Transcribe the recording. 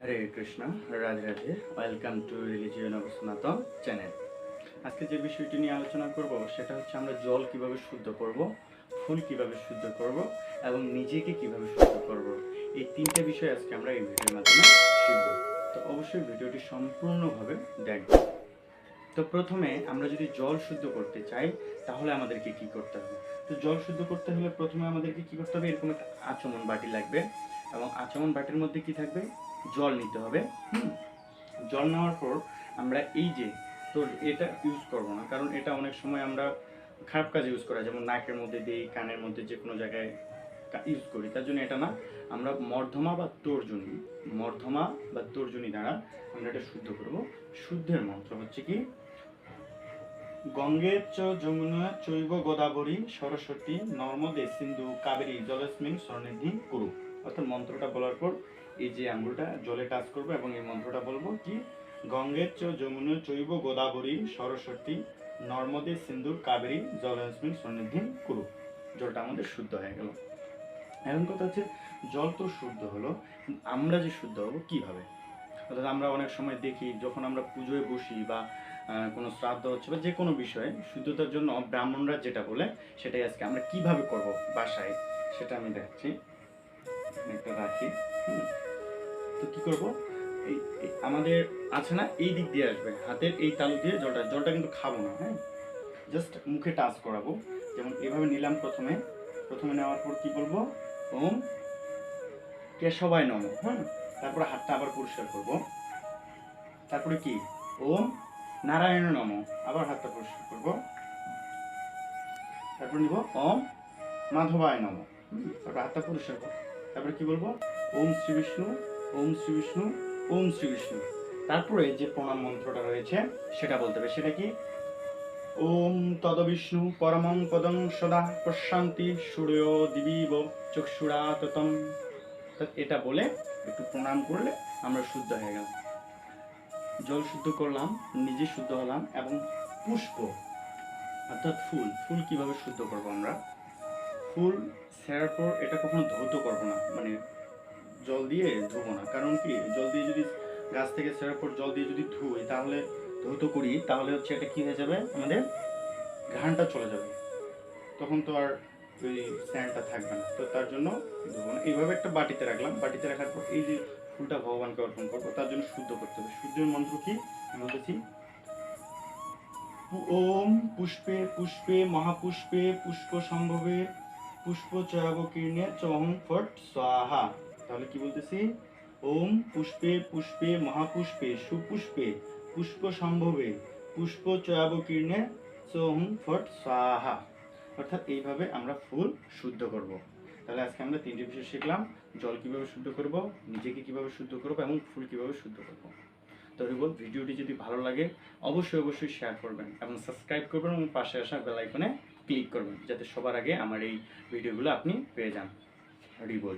Hare Krishna, Radhe Radhe. Welcome to religion of সনাতন channel. আজকে যে বিষয়টি নিয়ে আলোচনা করব সেটা হচ্ছে আমরা জল কিভাবে শুদ্ধ করব, ফুল কিভাবে শুদ্ধ করব এবং নিজেকে কিভাবে শুদ্ধ করব। এই তিনটে বিষয় আজকে আমরা এই ভিডিওর মাধ্যমে শিখব। তো অবশ্যই ভিডিওটি সম্পূর্ণভাবে দেখব। তো প্রথমে আমরা যদি জল শুদ্ধ করতে চাই তাহলে আমাদেরকে কি করতে হবে? তো জল শুদ্ধ করতে হলে প্রথমে আমাদেরকে কি করতে হবে? এরকম একটা আচমন বাটি লাগবে এবং আচমন বাটির মধ্যে কি থাকবে? জল নিতে হবে। জল নেওয়ার পর আমরা এই যে তো এটা ইউজ করব না, কারণ এটা অনেক সময় আমরা খারাপ কাজে ইউজ করা, যেমন নাকের মধ্যে দিই, কানের মধ্যে, যে কোনো জায়গায় ইউজ করি। তার জন্য এটা না, আমরা মর্ধমা বা তর্জনী দ্বারা আমরা এটা শুদ্ধ করব। শুদ্ধের মন্ত্র হচ্ছে কি? গঙ্গে চ যমুনা চৈব গোদাবরী সরস্বতী নর্মদে সিন্ধু কাবেরী জলস্মিন সন্নিধি কুরু। অর্থাৎ মন্ত্রটা বলার পর এই যে আঙ্গুলটা জলে টাচ করবো এবং এই মন্ত্রটা বলবো কি? গঙ্গে চ যমুনা চৈব গোদাবরী সরস্বতী নর্মদে সিন্ধু কাবেরী জলস্মিন সন্নিধি কুরু। জলটা আমাদের শুদ্ধ হয়ে গেল। এখন কথা হচ্ছে, জল তো শুদ্ধ হলো, আমরা যে শুদ্ধ হবো কিভাবে? অর্থাৎ আমরা অনেক সময় দেখি যখন আমরা পুজোয় বসি বা কোনো শ্রাদ্ধ হচ্ছে বা যে কোনো বিষয়ে শুদ্ধতার জন্য ব্রাহ্মণরা যেটা বলে সেটাই আজকে আমরা কিভাবে করব বাসায় সেটা আমি দেখাচ্ছি। একটা রাখি। তো কি করব? এই আমাদের আছে না, এই দিক দিয়ে আসবে, হাতের এই তালু দিয়ে জলটা কিন্তু খাবো না, হ্যাঁ, জাস্ট মুখে টাচ করাবো। যেমন এভাবে নিলাম, প্রথমে নেওয়ার পর কি বলবো? ওম কেশবায় নমঃ। হ্যাঁ, তারপরে হাতটা আবার পরিষ্কার করব। তারপরে কি? ওম নারায়ণ নমঃ, আবার হাতটা পরিষ্কার করব। তারপর নিব ওম মাধবায় নমঃ। তারপর হাতটা পরিষ্কার করব। তারপরে কি বলবো? ওম শ্রী বিষ্ণু, ওম শ্রী বিষ্ণু, ওম শ্রী বিষ্ণু। তারপরে যে প্রণাম মন্ত্রটা রয়েছে সেটা বলতে হবে। সেটা কি? ওম তদবিষ্ণু পরমং পদং সদা প্রশান্তি সূর্য দিবীব চক্ষুরা ততম। এটা বলে একটু প্রণাম করলে আমরা শুদ্ধ হয়ে গেলাম। জল শুদ্ধ করলাম, নিজে শুদ্ধ হলাম। এবং পুষ্প অর্থাৎ ফুল কিভাবে শুদ্ধ করব? আমরা ফুল ছেঁড়ার পর এটা কখনো ধৌত করবো না, মানে জল দিয়ে ধুবো না। কারণ কি? জল দিয়ে যদি গাছ থেকে ছেঁড়ার পর জল দিয়ে যদি ধুই, তাহলে ধৌত করি, তাহলে হচ্ছে এটা কি হয়ে যাবে? আমাদের ঘ্রাণটা চলে যাবে, তখন তো আর ওই স্যান্ডটা থাকবে না। তো তার জন্য ধুবো না। এইভাবে একটা বাটিতে রাখলাম, বাটিতে রাখার পর এই যে ফুলটা ভগবানকে অর্পণ করবো, তার জন্য শুদ্ধ করতে হবে। শুদ্ধের মন্ত্র কি আমি বলতেছি? ওম পুষ্পে পুষ্পে মহাপুষ্পে পুষ্প সম্ভবে পুষ্প চয়াবকীর্ণে চহং ফট স্বাহা। তাহলে কি বলতেছি? ওম পুষ্পে পুষ্পে মহাপুষ্পে সুপুষ্পে পুষ্প সম্ভবে পুষ্প চয়াবকীর্ণে চহং ফট স্বাহা। অর্থাৎ এইভাবে আমরা ফুল শুদ্ধ করব। তাহলে আজকে আমরা তিনটি বিষয় শিখলাম: জল কিভাবে শুদ্ধ করব, নিজেকে কিভাবে শুদ্ধ করব এবং ফুল কিভাবে শুদ্ধ করব। তো ভিডিওটি যদি ভালো লাগে অবশ্যই শেয়ার করবেন এবং সাবস্ক্রাইব করবেন এবং পাশে আসা বেল আইকনে ক্লিক করবেন, যাতে সবার আগে আমার এই ভিডিওগুলো আপনি পেয়ে যান। হরি বল।